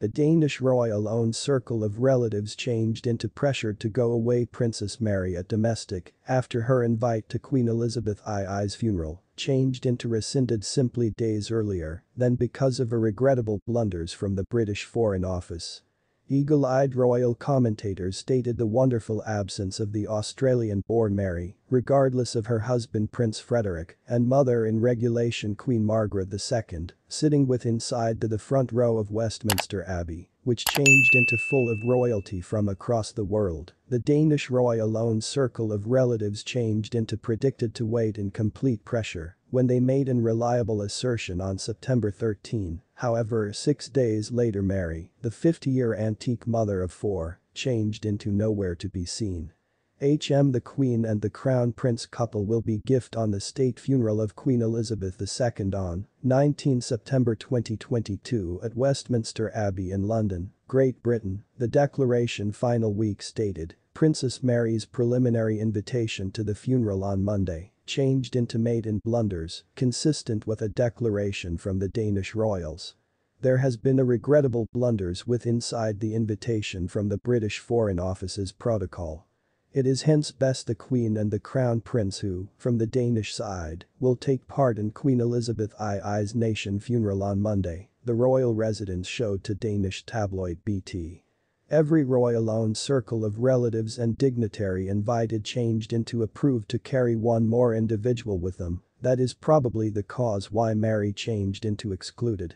The Danish royal-owned circle of relatives changed into pressured to go away Princess Mary at domestic after her invite to Queen Elizabeth II's funeral changed into rescinded simply days earlier than because of a regrettable blunders from the British Foreign Office. Eagle-eyed royal commentators stated the wonderful absence of the Australian-born Mary, regardless of her husband Prince Frederick and mother-in-regulation Queen Margrethe II, sitting with inside to the front row of Westminster Abbey, which changed into full of royalty from across the world. The Danish royal-owned circle of relatives changed into predicted to wait in complete pressure when they made an reliable assertion on September 13. However, 6 days later Mary, the 50-year antique mother of 4, changed into nowhere to be seen. The Queen and the Crown Prince couple will be gift on the state funeral of Queen Elizabeth II on 19 September 2022 at Westminster Abbey in London, Great Britain. The declaration final week stated, Princess Mary's preliminary invitation to the funeral on Monday changed into maiden blunders, consistent with a declaration from the Danish royals. There has been a regrettable blunders with inside the invitation from the British Foreign Office's protocol. It is hence best the Queen and the Crown Prince who, from the Danish side, will take part in Queen Elizabeth II's nation funeral on Monday, the royal residence showed to Danish tabloid BT. Every royal-owned circle of relatives and dignitary invited changed into approved to carry one more individual with them. That is probably the cause why Mary changed into excluded.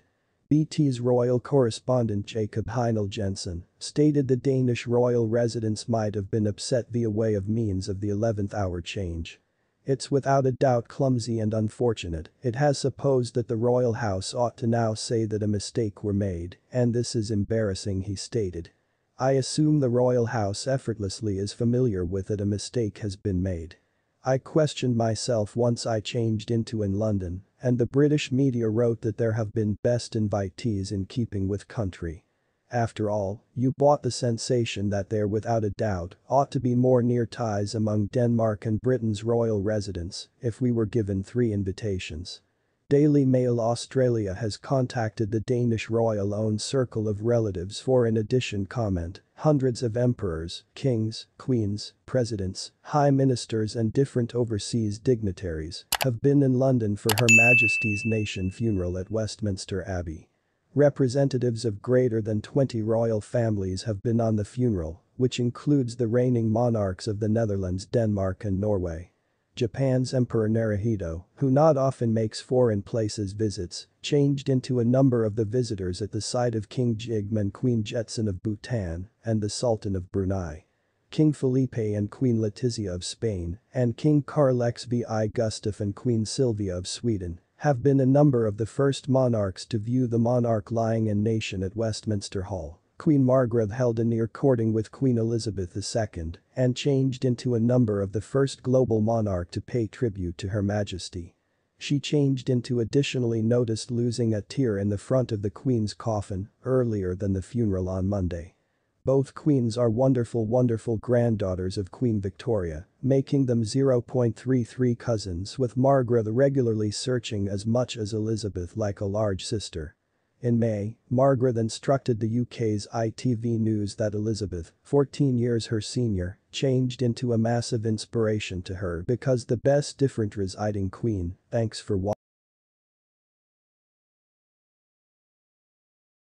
BT's royal correspondent Jacob Heinel Jensen stated the Danish royal residence might have been upset via way of means of the 11th hour change. It's without a doubt clumsy and unfortunate. It has supposed that the royal house ought to now say that a mistake were made, and this is embarrassing, he stated. I assume the royal house effortlessly is familiar with that a mistake has been made. I questioned myself once I changed into in London, and the British media wrote that there have been best invitees in keeping with country. After all, you bought the sensation that there without a doubt ought to be more near ties among Denmark and Britain's royal residents if we were given 3 invitations. Daily Mail Australia has contacted the Danish royal-owned circle of relatives for an addition comment. Hundreds of emperors, kings, queens, presidents, high ministers and different overseas dignitaries have been in London for Her Majesty's nation funeral at Westminster Abbey. Representatives of greater than 20 royal families have been on the funeral, which includes the reigning monarchs of the Netherlands, Denmark and Norway. Japan's Emperor Naruhito, who not often makes foreign places visits, changed into a number of the visitors at the site of King Jigme, Queen Jetsun of Bhutan, and the Sultan of Brunei. King Felipe and Queen Letizia of Spain, and King Carl XVI Gustaf and Queen Sylvia of Sweden have been a number of the first monarchs to view the monarch lying in nation at Westminster Hall. Queen Margrethe held a near courting with Queen Elizabeth II and changed into a number of the first global monarch to pay tribute to Her Majesty. She changed into additionally noticed losing a tear in the front of the Queen's coffin earlier than the funeral on Monday. Both queens are wonderful granddaughters of Queen Victoria, making them 0.33 cousins, with Margrethe regularly searching as much as Elizabeth like a large sister. In May, Margrethe instructed the UK's ITV News that Elizabeth, 14 years her senior, changed into a massive inspiration to her because the best different residing queen. Thanks for watching.